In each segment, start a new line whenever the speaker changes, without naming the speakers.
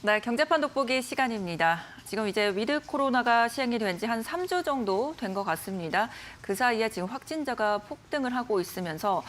네, 경제판 돋보기 시간입니다. 지금 이제 위드 코로나가 시행이 된 지 한 3주 정도 된 것 같습니다. 그 사이에 지금 확진자가 폭등을 하고 있으면서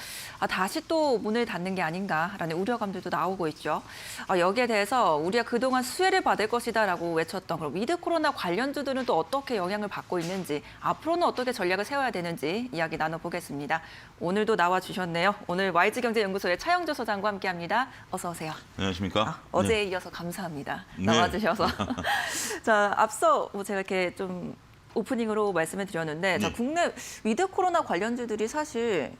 다시 또 문을 닫는 게 아닌가라는 우려감들도 나오고 있죠. 여기에 대해서 우리가 그동안 수혜를 받을 것이다라고 외쳤던 그런 위드 코로나 관련주들은 또 어떻게 영향을 받고 있는지, 앞으로는 어떻게 전략을 세워야 되는지 이야기 나눠보겠습니다. 오늘도 나와주셨네요. 오늘 YG경제연구소의 차영조 소장과 함께합니다. 어서 오세요.
안녕하십니까?
어제에 이어서 감사합니다.
네.
나와주셔서. 자, 앞서 제가 이렇게 좀 오프닝으로 말씀을 드렸는데, 자,
네.
국내 위드 코로나 관련주들이 사실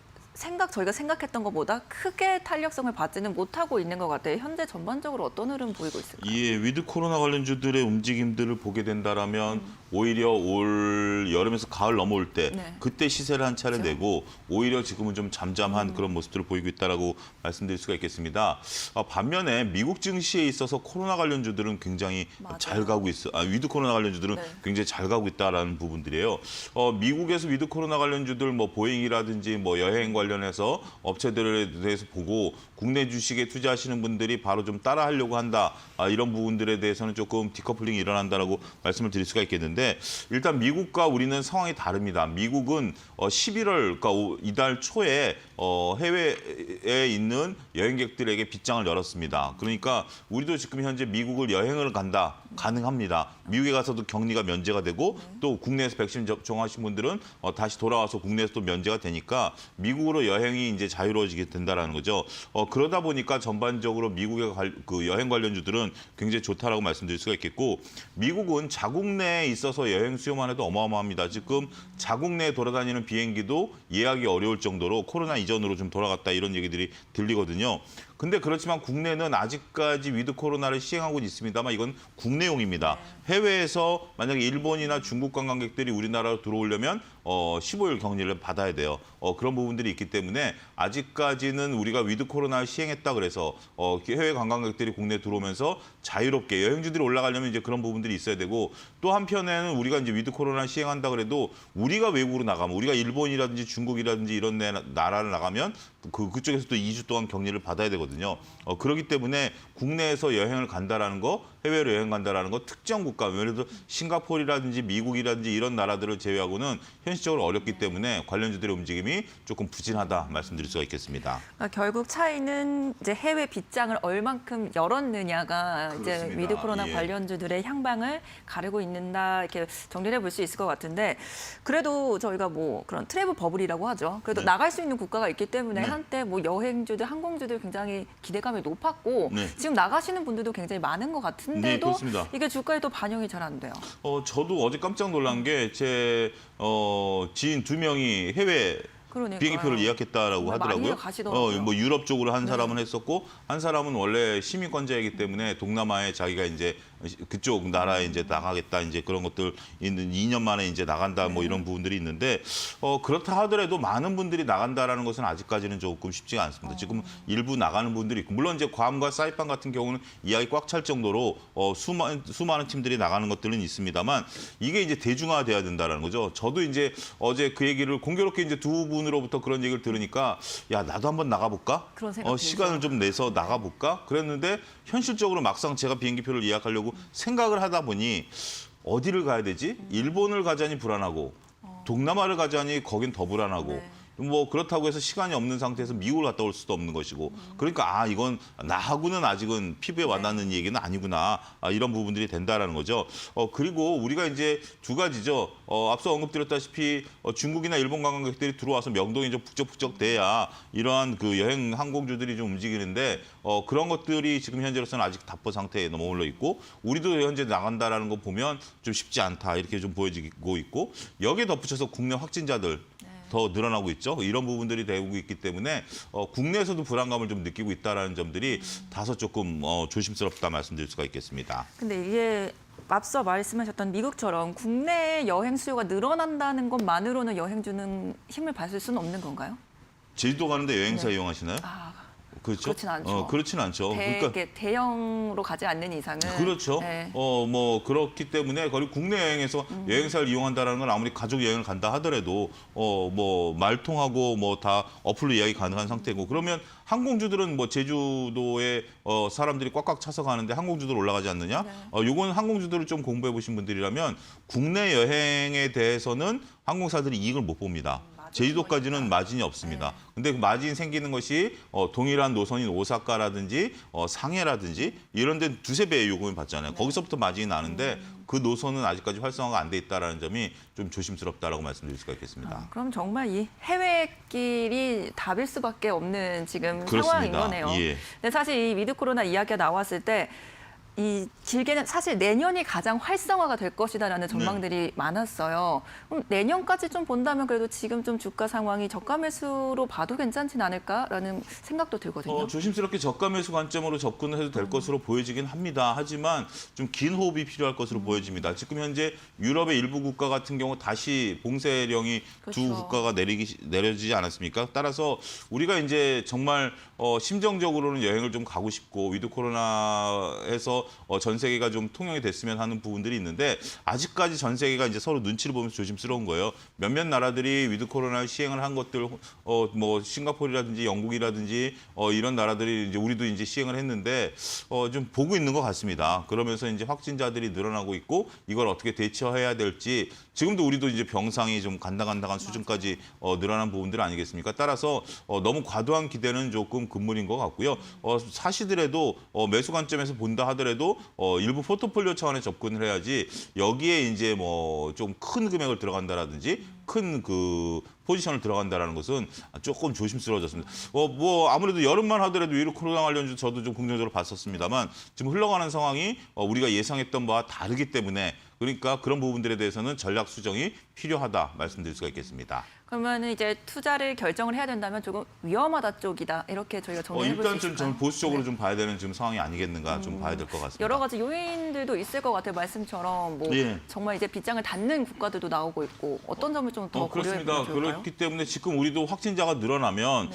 저희가 생각했던 것보다 크게 탄력성을 받지는 못하고 있는 것 같아요. 현재 전반적으로 어떤 흐름 보이고 있을까요?
이 위드 코로나 관련주들의 움직임들을 보게 된다라면 오히려 올 여름에서 가을 넘어올 때
네.
그때 시세를 한 차례
그렇죠.
내고 오히려 지금은 좀 잠잠한 그런 모습들을 보이고 있다라고 말씀드릴 수가 있겠습니다. 반면에 미국 증시에 있어서 코로나 관련주들은 굉장히
맞아요.
잘 가고 위드 코로나 관련주들은
네.
굉장히 잘 가고 있다라는 부분들이에요. 미국에서 위드 코로나 관련주들 뭐 보잉이라든지 뭐 여행 관련해서 업체들에 대해서 보고 국내 주식에 투자하시는 분들이 바로 좀 따라하려고 한다. 이런 부분들에 대해서는 조금 디커플링이 일어난다라고 말씀을 드릴 수가 있겠는데, 일단 미국과 우리는 상황이 다릅니다. 미국은 11월, 그러니까 이달 초에 해외에 있는 여행객들에게 빗장을 열었습니다. 그러니까 우리도 지금 현재 미국을 여행을 간다. 가능합니다. 미국에 가서도 격리가 면제가 되고 또 국내에서 백신 접종하신 분들은 다시 돌아와서 국내에서 또 면제가 되니까 미국으로 여행이 이제 자유로워지게 된다라는 거죠. 그러다 보니까 전반적으로 미국의 그 여행 관련주들은 굉장히 좋다라고 말씀드릴 수가 있겠고, 미국은 자국 내에 있어서 여행 수요만 해도 어마어마합니다. 지금 자국 내에 돌아다니는 비행기도 예약이 어려울 정도로 코로나 이전으로 좀 돌아갔다 이런 얘기들이 들리거든요. 근데 그렇지만 국내는 아직까지 위드 코로나를 시행하고 있습니다만 이건 국내용입니다. 해외에서 만약에 일본이나 중국 관광객들이 우리나라로 들어오려면 15일 격리를 받아야 돼요. 그런 부분들이 있기 때문에 아직까지는 우리가 위드 코로나를 시행했다 그래서 해외 관광객들이 국내에 들어오면서 자유롭게 여행주들이 올라가려면 이제 그런 부분들이 있어야 되고, 또 한편에는 우리가 이제 위드 코로나를 시행한다 그래도 우리가 외국으로 나가면, 우리가 일본이라든지 중국이라든지 이런 나라를 나가면 그쪽에서 또 2주 동안 격리를 받아야 되거든요. 그렇기 때문에 국내에서 여행을 간다라는 거, 해외로 여행 간다라는 거, 특정 국가, 예를 들어 싱가포르라든지 미국이라든지 이런 나라들을 제외하고는 현실적으로 어렵기 때문에 관련주들의 움직임이 조금 부진하다 말씀드릴 수가 있겠습니다.
결국 차이는 이제 해외 빗장을 얼만큼 열었느냐가 이제
그렇습니다.
위드 코로나
예.
관련주들의 향방을 가르고 있는다, 이렇게 정리를 해볼 수 있을 것 같은데, 그래도 저희가 뭐 그런 트래블 버블이라고 하죠. 그래도
네.
나갈 수 있는 국가가 있기 때문에
네.
한때 뭐 여행주들, 항공주들 굉장히 기대감이 높았고
네.
지금 나가시는 분들도 굉장히 많은 것
네,
같은데도
그렇습니다.
이게 주가에 또 반영이 잘 안 돼요.
저도 어제 깜짝 놀란 게 제 지인 2명이 해외
그러니까요.
비행기표를 예약했다라고
정말
하더라고요.
많이들 가시더라고요.
뭐 유럽 쪽으로 한
네.
사람은 했었고, 한 사람은 원래 시민권자이기 때문에 동남아에 자기가 이제 그쪽 나라에 이제 나가겠다, 이제 그런 것들 있는 2년 만에 이제 나간다, 뭐 이런 부분들이 있는데, 그렇다 하더라도 많은 분들이 나간다라는 것은 아직까지는 조금 쉽지가 않습니다. 지금 일부 나가는 분들이 있고, 물론 이제 괌과 사이판 같은 경우는 예약이 꽉 찰 정도로 수많은 팀들이 나가는 것들은 있습니다만, 이게 이제 대중화돼야 된다라는 거죠. 저도 이제 어제 그 얘기를 공교롭게 이제 두 분으로부터 그런 얘기를 들으니까, 야, 나도 한번 나가볼까?
그런 생각
시간을 좀 내서 나가볼까? 그랬는데 현실적으로 막상 제가 비행기표를 예약하려고 생각을 하다 보니 어디를 가야 되지? 일본을 가자니 불안하고, 동남아를 가자니 거긴 더 불안하고,
네.
뭐 그렇다고 해서 시간이 없는 상태에서 미국을 갔다 올 수도 없는 것이고, 그러니까 이건 나하고는 아직은 피부에 와닿는 얘기는 아니구나, 이런 부분들이 된다라는 거죠. 그리고 우리가 이제 두 가지죠. 앞서 언급드렸다시피 중국이나 일본 관광객들이 들어와서 명동이 좀 북적북적 돼야 이러한 그 여행 항공주들이 좀 움직이는데, 그런 것들이 지금 현재로서는 아직 답보 상태에 머물러 있고, 우리도 현재 나간다라는 거 보면 좀 쉽지 않다 이렇게 좀 보여지고 있고, 여기에 덧붙여서 국내 확진자들 더 늘어나고 있죠. 이런 부분들이 되고 있기 때문에 국내에서도 불안감을 좀 느끼고 있다는 점들이 다소 조금 조심스럽다 말씀드릴 수가 있겠습니다.
근데 이게 앞서 말씀하셨던 미국처럼 국내 여행 수요가 늘어난다는 것만으로는 여행주는 힘을 받을 수는 없는 건가요?
제주도 가는데 여행사
네.
이용하시나요? 그렇죠?
그렇진 않죠.
그렇진 않죠. 그러니까
이게 대형으로 가지 않는 이상은
그렇죠.
네.
뭐 그렇기 때문에 그리고 국내 여행에서 여행사를 이용한다라는 건 아무리 가족 여행을 간다 하더라도 뭐 말통하고 뭐 다 어플로 예약이 가능한 상태고 그러면 항공주들은 뭐 제주도에 사람들이 꽉꽉 차서 가는데 항공주들 올라가지 않느냐?
네.
요건 항공주들을 좀 공부해 보신 분들이라면 국내 여행에 대해서는 항공사들이 이익을 못 봅니다. 제주도까지는 마진이 없습니다. 근데 그 마진 생기는 것이 동일한 노선인 오사카라든지 상해라든지 이런 데 두세 배의 요금을 받잖아요. 거기서부터 마진이 나는데 그 노선은 아직까지 활성화가 안 돼 있다는 점이 좀 조심스럽다라고 말씀드릴 수가 있겠습니다.
그럼 정말 이 해외길이 답일 수밖에 없는 지금 상황인
그렇습니다.
거네요.
예.
근데 사실 이 위드 코로나 이야기가 나왔을 때 이 길게는 사실 내년이 가장 활성화가 될 것이다라는 전망들이 많았어요. 그럼 내년까지 좀 본다면 그래도 지금 좀 주가 상황이 저가 매수로 봐도 괜찮진 않을까라는 생각도 들거든요.
조심스럽게 저가 매수 관점으로 접근을 해도 될 것으로 보여지긴 합니다. 하지만 좀 긴 호흡이 필요할 것으로 보여집니다. 지금 현재 유럽의 일부 국가 같은 경우 다시 봉쇄령이 두
그렇죠.
국가가 내려지지 않았습니까? 따라서 우리가 이제 정말 심정적으로는 여행을 좀 가고 싶고 위드 코로나에서 전 세계가 좀 통용이 됐으면 하는 부분들이 있는데 아직까지 전 세계가 이제 서로 눈치를 보면서 조심스러운 거예요. 몇몇 나라들이 위드 코로나 시행을 한 것들 뭐 싱가포르라든지 영국이라든지 이런 나라들이 이제 우리도 이제 시행을 했는데 좀 보고 있는 것 같습니다. 그러면서 이제 확진자들이 늘어나고 있고 이걸 어떻게 대처해야 될지 지금도 우리도 이제 병상이 좀 간당간당한 수준까지 늘어난 부분들 아니겠습니까? 따라서 너무 과도한 기대는 조금 금물인 것 같고요. 사시더라도 매수 관점에서 본다 하더라도 일부 포트폴리오 차원의 접근을 해야지 여기에 이제 뭐 좀 큰 금액을 들어간다라든지 큰 그 포지션을 들어간다라는 것은 조금 조심스러워졌습니다. 뭐 아무래도 여름만 하더라도 위로 코로나 관련주 저도 좀 긍정적으로 봤었습니다만 지금 흘러가는 상황이 우리가 예상했던 바와 다르기 때문에 그러니까 그런 부분들에 대해서는 전략 수정이 필요하다 말씀드릴 수가 있겠습니다.
그러면 이제 투자를 결정을 해야 된다면 조금 위험하다 쪽이다 이렇게 저희가 정리해 볼 수
일단
있을까요?
좀 보수적으로 좀 봐야 되는 지금 상황이 아니겠는가 좀 봐야 될 것 같습니다.
여러 가지 요인들도 있을 것 같아요. 말씀처럼 뭐
예.
정말 이제 빗장을 닫는 국가들도 나오고 있고 어떤 점을 좀 더 고려해
그렇습니다.
보면 좋을까요?
그렇기 때문에 지금 우리도 확진자가 늘어나면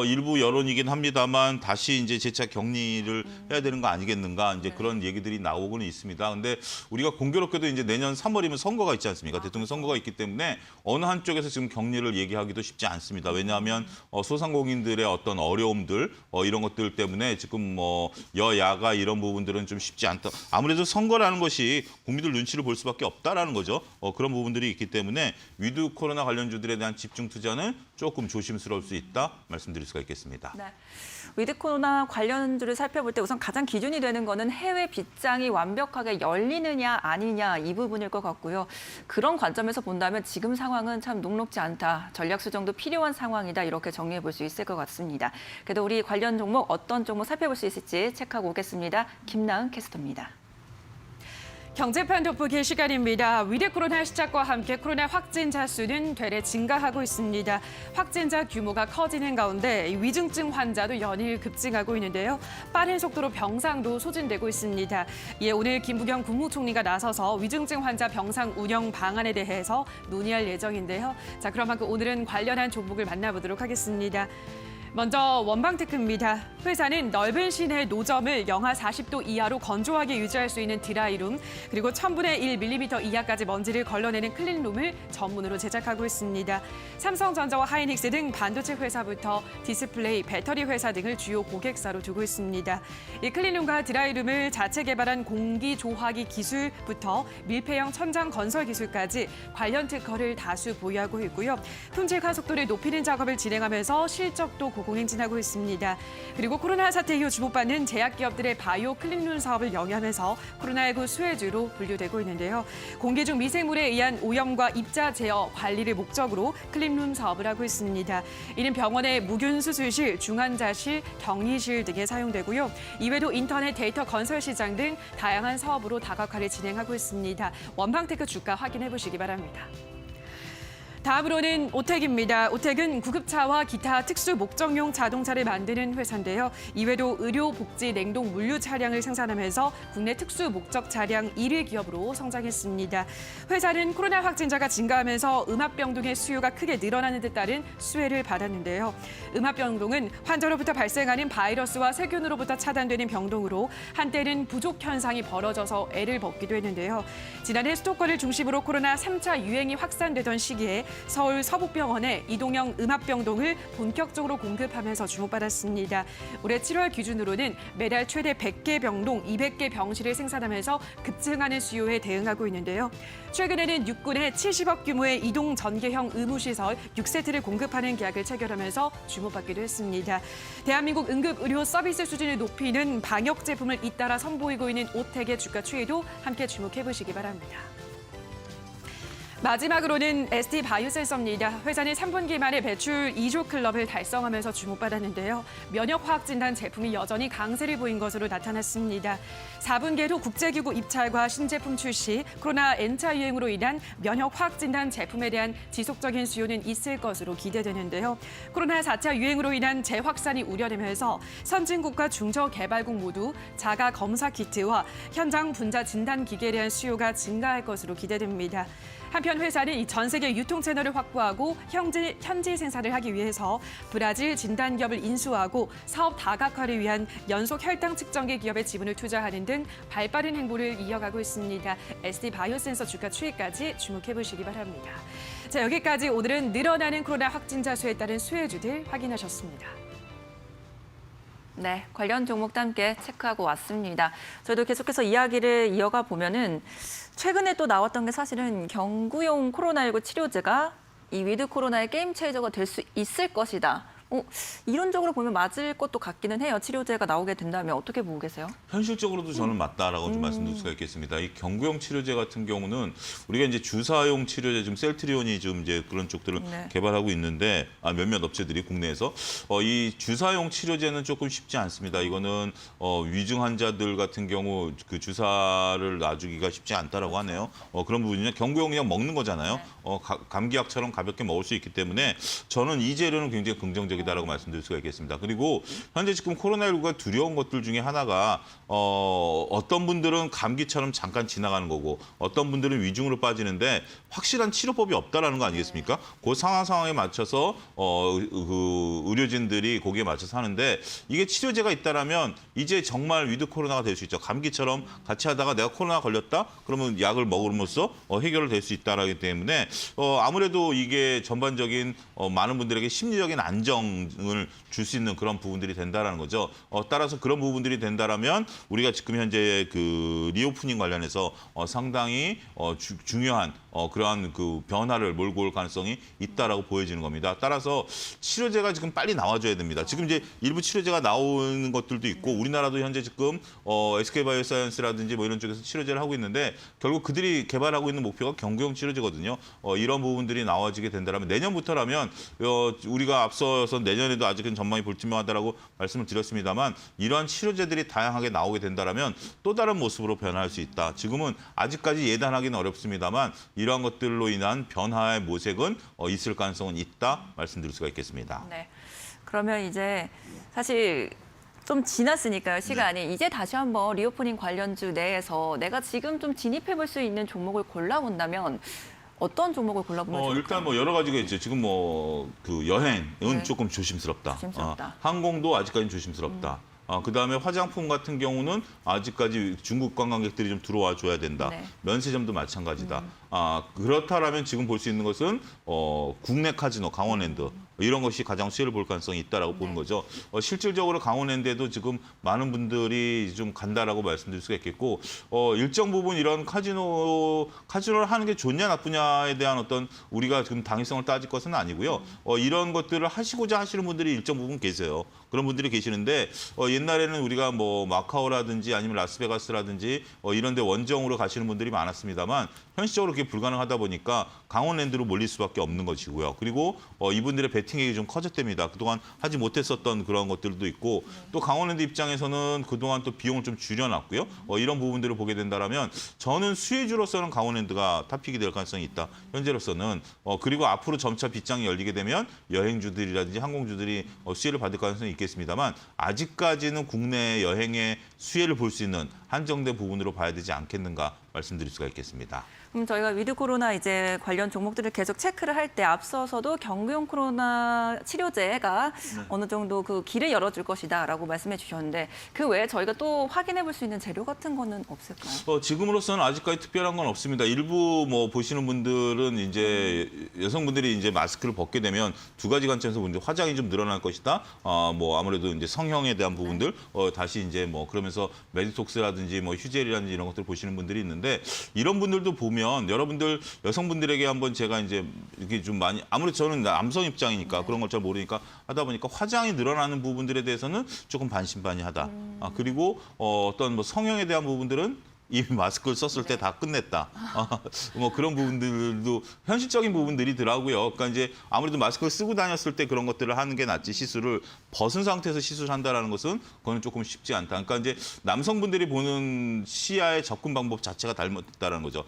일부 여론이긴 합니다만 다시 이제 재차 격리를 해야 되는 거 아니겠는가 이제 그런 얘기들이 나오고는 있습니다. 근데 우리가 공교롭게도 이제 내년 3월이면 선거가 있지 않습니까? 대통령 선거가 있기 때문에 어느 한쪽에서 지금 격리를 얘기하기도 쉽지 않습니다. 왜냐하면 소상공인들의 어떤 어려움들 이런 것들 때문에 지금 뭐 여야가 이런 부분들은 좀 쉽지 않다. 아무래도 선거라는 것이 국민들 눈치를 볼 수밖에 없다라는 거죠. 그런 부분들이 있기 때문에 위드 코로나 관련주들에 대한 집중 투자는 조금 조심스러울 수 있다 말씀드릴 수가 있겠습니다.
네. 위드 코로나 관련주를 살펴볼 때 우선 가장 기준이 되는 거는 해외 빗장이 완벽하게 열리느냐 아니냐 이 부분일 것 같고요. 그런 관점에서 본다면 지금 상황은 참 녹록지 않다. 전략 수정도 필요한 상황이다. 이렇게 정리해 볼 수 있을 것 같습니다. 그래도 우리 관련 종목 어떤 종목 살펴볼 수 있을지 체크하고 오겠습니다. 김나은 캐스터입니다.
경제판 돋보기 시간입니다. 위드 코로나 시작과 함께 코로나 확진자 수는 되레 증가하고 있습니다. 확진자 규모가 커지는 가운데 위중증 환자도 연일 급증하고 있는데요. 빠른 속도로 병상도 소진되고 있습니다. 이에 오늘 김부겸 국무총리가 나서서 위중증 환자 병상 운영 방안에 대해서 논의할 예정인데요. 자, 그럼 오늘은 관련한 종목을 만나보도록 하겠습니다. 먼저 원방테크입니다. 회사는 넓은 시내 노점을 영하 40도 이하로 건조하게 유지할 수 있는 드라이룸, 그리고 1000분의 1mm 이하까지 먼지를 걸러내는 클린룸을 전문으로 제작하고 있습니다. 삼성전자와 하이닉스 등 반도체 회사부터 디스플레이, 배터리 회사 등을 주요 고객사로 두고 있습니다. 이 클린룸과 드라이룸을 자체 개발한 공기조화기 기술부터 밀폐형 천장 건설 기술까지 관련 특허를 다수 보유하고 있고요. 품질 가속도를 높이는 작업을 진행하면서 실적도 고공행진하고 있습니다. 그리고 코로나 사태 이후 주목받는 제약기업들의 바이오 클린룸 사업을 영위하면서 코로나19 수혜주로 분류되고 있는데요. 공기 중 미생물에 의한 오염과 입자 제어 관리를 목적으로 클린룸 사업을 하고 있습니다. 이는 병원의 무균 수술실, 중환자실, 격리실 등에 사용되고요. 이외에도 인터넷 데이터 건설 시장 등 다양한 사업으로 다각화를 진행하고 있습니다. 원방테크 주가 확인해 보시기 바랍니다. 다음으로는 오텍입니다. 오텍은 구급차와 기타 특수 목적용 자동차를 만드는 회사인데요. 이외에도 의료, 복지, 냉동, 물류 차량을 생산하면서 국내 특수 목적 차량 1위 기업으로 성장했습니다. 회사는 코로나 확진자가 증가하면서 음압병동의 수요가 크게 늘어나는 데 따른 수혜를 받았는데요. 음압병동은 환자로부터 발생하는 바이러스와 세균으로부터 차단되는 병동으로 한때는 부족 현상이 벌어져서 애를 먹기도 했는데요. 지난해 수도권을 중심으로 코로나 3차 유행이 확산되던 시기에 서울 서북병원에 이동형 음압병동을 본격적으로 공급하면서 주목받았습니다. 올해 7월 기준으로는 매달 최대 100개 병동, 200개 병실을 생산하면서 급증하는 수요에 대응하고 있는데요. 최근에는 육군에 70억 규모의 이동 전개형 의무시설 6세트를 공급하는 계약을 체결하면서 주목받기도 했습니다. 대한민국 응급의료 서비스 수준을 높이는 방역 제품을 잇따라 선보이고 있는 오텍의 주가 추이도 함께 주목해보시기 바랍니다. 마지막으로는 ST바이오센서입니다. 회사는 3분기 만에 매출 2조 클럽을 달성하면서 주목받았는데요. 면역화학 진단 제품이 여전히 강세를 보인 것으로 나타났습니다. 4분기에도 국제기구 입찰과 신제품 출시, 코로나 N차 유행으로 인한 면역화학 진단 제품에 대한 지속적인 수요는 있을 것으로 기대되는데요. 코로나 4차 유행으로 인한 재확산이 우려되면서 선진국과 중저개발국 모두 자가 검사 키트와 현장 분자 진단 기기에 대한 수요가 증가할 것으로 기대됩니다. 한편 회사는 이 전 세계 유통 채널을 확보하고 현지 생산을 하기 위해서 브라질 진단 기업을 인수하고 사업 다각화를 위한 연속 혈당 측정기 기업에 지분을 투자하는 등 발빠른 행보를 이어가고 있습니다. ST바이오센서 주가 추이까지 주목해 보시기 바랍니다. 자, 여기까지 오늘은 늘어나는 코로나 확진자 수에 따른 수혜주들 확인하셨습니다.
네, 관련 종목도 함께 체크하고 왔습니다. 저희도 계속해서 이야기를 이어가 보면은 최근에 또 나왔던 게 사실은 경구용 코로나19 치료제가 이 위드 코로나의 게임 체인저가 될 수 있을 것이다. 이론적으로 보면 맞을 것도 같기는 해요. 치료제가 나오게 된다면 어떻게 보고 계세요?
현실적으로도 저는 맞다라고 좀 말씀드릴 수가 있겠습니다. 이 경구용 치료제 같은 경우는 우리가 이제 주사용 치료제 좀 셀트리온이 좀 이제 그런 쪽들을
네.
개발하고 있는데 몇몇 업체들이 국내에서 이 주사용 치료제는 조금 쉽지 않습니다. 이거는 위중 환자들 같은 경우 그 주사를 놔주기가 쉽지 않다라고 하네요. 그런 부분이냐 경구용 그냥 먹는 거잖아요.
네.
감기약처럼 가볍게 먹을 수 있기 때문에 저는 이 재료는 굉장히 긍정적이다라고 말씀드릴 수가 있겠습니다. 그리고 현재 지금 코로나19가 두려운 것들 중에 하나가 어떤 분들은 감기처럼 잠깐 지나가는 거고 어떤 분들은 위중으로 빠지는데 확실한 치료법이 없다라는 거 아니겠습니까? 그 상황에 맞춰서 그 의료진들이 거기에 맞춰서 하는데 이게 치료제가 있다라면 이제 정말 위드 코로나가 될 수 있죠. 감기처럼 같이 하다가 내가 코로나 걸렸다? 그러면 약을 먹음으로써 해결을 될 수 있다라기 때문에 아무래도 이게 전반적인 많은 분들에게 심리적인 안정을 줄 수 있는 그런 부분들이 된다라는 거죠. 따라서 그런 부분들이 된다라면 우리가 지금 현재 그 리오프닝 관련해서 상당히 중요한 그러한 그 변화를 몰고 올 가능성이 있다라고 보여지는 겁니다. 따라서 치료제가 지금 빨리 나와줘야 됩니다. 지금 이제 일부 치료제가 나오는 것들도 있고 우리나라도 현재 지금 SK바이오사이언스라든지 뭐 이런 쪽에서 치료제를 하고 있는데 결국 그들이 개발하고 있는 목표가 경구용 치료제거든요. 이런 부분들이 나와지게 된다면 내년부터라면 우리가 앞서서 내년에도 아직은 전망이 불투명하다라고 말씀을 드렸습니다만 이러한 치료제들이 다양하게 나오게 된다면 또 다른 모습으로 변화할 수 있다. 지금은 아직까지 예단하기는 어렵습니다만 이러한 것들로 인한 변화의 모색은 있을 가능성은 있다 말씀드릴 수가 있겠습니다.
네. 그러면 이제 사실 좀 지났으니까요, 시간이. 이제 다시 한번 리오프닝 관련주 내에서 내가 지금 좀 진입해 볼 수 있는 종목을 골라본다면 어떤 종목을 골라보면 좋을까요?
일단 뭐 여러 가지가 있죠. 지금 뭐 그 여행은
네.
조금 조심스럽다.
조심스럽다.
항공도 아직까지는 조심스럽다. 그다음에 화장품 같은 경우는 아직까지 중국 관광객들이 좀 들어와 줘야 된다.
네.
면세점도 마찬가지다. 그렇다라면 지금 볼 수 있는 것은 국내 카지노, 강원랜드 이런 것이 가장 수혜를 볼 가능성이 있다라고 보는 거죠. 실질적으로 강원랜드에도 지금 많은 분들이 좀 간다라고 말씀드릴 수가 있겠고 일정 부분 이런 카지노를 하는 게 좋냐 나쁘냐에 대한 어떤 우리가 지금 당위성을 따질 것은 아니고요. 이런 것들을 하시고자 하시는 분들이 일정 부분 계세요. 그런 분들이 계시는데 옛날에는 우리가 뭐 마카오라든지 아니면 라스베가스라든지 이런 데 원정으로 가시는 분들이 많았습니다만 현실적으로 그게 불가능하다 보니까 강원랜드로 몰릴 수밖에 없는 것이고요. 그리고 이분들의 베팅액이 좀 커졌답니다. 그동안 하지 못했었던 그런 것들도 있고 또 강원랜드 입장에서는 그동안 또 비용을 좀 줄여놨고요. 이런 부분들을 보게 된다면 저는 수혜주로서는 강원랜드가 탑픽이 될 가능성이 있다. 현재로서는. 그리고 앞으로 점차 빗장이 열리게 되면 여행주들이라든지 항공주들이 수혜를 받을 가능성이 있겠습니다만 아직까지는 국내 여행의 수혜를 볼 수 있는 한정된 부분으로 봐야 되지 않겠는가 말씀드릴 수가 있겠습니다.
그럼 저희가 위드 코로나 이제 관련 종목들을 계속 체크를 할 때 앞서서도 경구용 코로나 치료제가 어느 정도 그 길을 열어줄 것이다라고 말씀해 주셨는데 그 외에 저희가 또 확인해 볼 수 있는 재료 같은 거는 없을까요?
지금으로서는 아직까지 특별한 건 없습니다. 일부 뭐 보시는 분들은 이제 여성분들이 이제 마스크를 벗게 되면 두 가지 관점에서 보는데 화장이 좀 늘어날 것이다. 뭐 아무래도 이제 성형에 대한 부분들 다시 이제 뭐 그러면서 메디톡스라든지 뭐 휴젤이라든지 이런 것들 보시는 분들이 있는데 이런 분들도 보면 여러분들 여성분들에게 한번 제가 이제 이렇게 좀 많이 아무래도 저는 남성 입장이니까 그런 걸 잘 모르니까 하다 보니까 화장이 늘어나는 부분들에 대해서는 조금 반신반의하다. 그리고 어떤 뭐 성형에 대한 부분들은 이미 마스크를 썼을 때 다 끝냈다. 뭐 그런 부분들도 현실적인 부분들이더라고요. 그러니까 이제 아무래도 마스크를 쓰고 다녔을 때 그런 것들을 하는 게 낫지 시술을 벗은 상태에서 시술한다라는 것은 그거는 조금 쉽지 않다. 그러니까 이제 남성분들이 보는 시야의 접근 방법 자체가 잘못됐다는 거죠.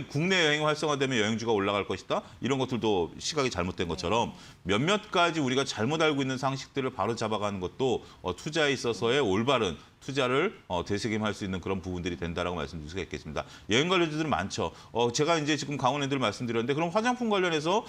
국내 여행 활성화되면 여행주가 올라갈 것이다. 이런 것들도 시각이 잘못된 것처럼 몇몇 가지 우리가 잘못 알고 있는 상식들을 바로 잡아가는 것도 투자에 있어서의 올바른 투자를 되새김할 수 있는 그런 부분들이 된다라고 말씀드릴 수가 있겠습니다. 여행 관련주들은 많죠. 제가 이제 지금 강원랜드를 말씀드렸는데 그럼 화장품 관련해서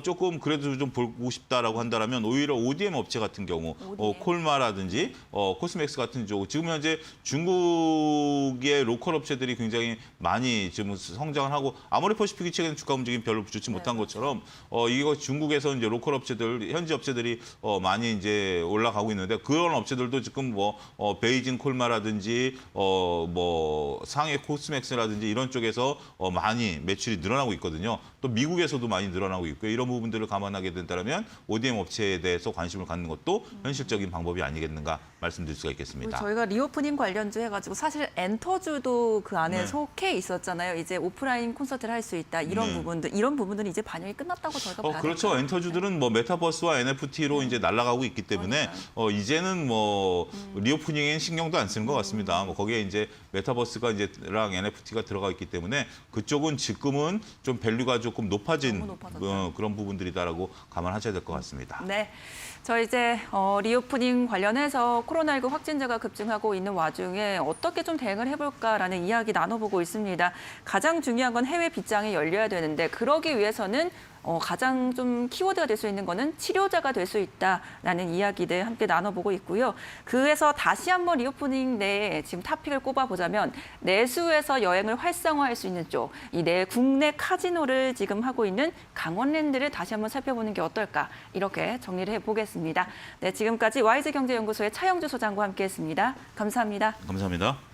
조금 그래도 좀 보고 싶다라고 한다면 오히려 ODM 업체 같은 경우 콜마라든지 코스맥스 같은 쪽 지금 현재 중국의 로컬 업체들이 굉장히 많이 지금 성장을 하고 아모레퍼시픽이 최근 주가 움직임 별로 좋지 못한 것처럼 이거 중국에서 이제 로컬 업체들 현지 업체들이 많이 이제 올라가고 있는데 그런 업체들도 지금 뭐 베이징 콜마라든지 뭐 상해 코스맥스라든지 이런 쪽에서 많이 매출이 늘어나고 있거든요. 또 미국에서도 많이 늘어나고 있고요. 이런 부분들을 감안하게 된다면 ODM 업체에 대해서 관심을 갖는 것도 현실적인 방법이 아니겠는가 말씀드릴 수가 있겠습니다.
저희가 리오프닝 관련주 해가지고 사실 엔터주도 그 안에 속해 있었잖아요. 이제 오프라인 콘서트를 할 수 있다 이런 부분들은 이제 반영이 끝났다고 저희가 봐야
그렇죠.
될까요?
엔터주들은 뭐 메타버스와 NFT로 이제 날아가고 있기 때문에 이제는 뭐 리오프닝엔 신경도 안 쓰는 것 같습니다. 뭐 거기에 이제 메타버스가 이제랑 NFT가 들어가 있기 때문에 그쪽은 지금은 좀 밸류가 조금 높아진 그런 부분들이다라고 감안하셔야 될 것 같습니다.
네. 저 이제 리오프닝 관련해서 코로나19 확진자가 급증하고 있는 와중에 어떻게 좀 대응을 해볼까라는 이야기 나눠보고 있습니다. 가장 중요한 건 해외 빗장이 열려야 되는데 그러기 위해서는 가장 좀 키워드가 될 수 있는 거는 치료자가 될 수 있다라는 이야기들 함께 나눠보고 있고요. 그래서 다시 한번 리오프닝 내에 지금 탑픽을 꼽아보자면 내수에서 여행을 활성화할 수 있는 쪽, 이 국내 카지노를 지금 하고 있는 강원랜드를 다시 한번 살펴보는 게 어떨까 이렇게 정리를 해보겠습니다. 네, 지금까지 YG경제연구소의 차영주 소장과 함께했습니다. 감사합니다.
감사합니다.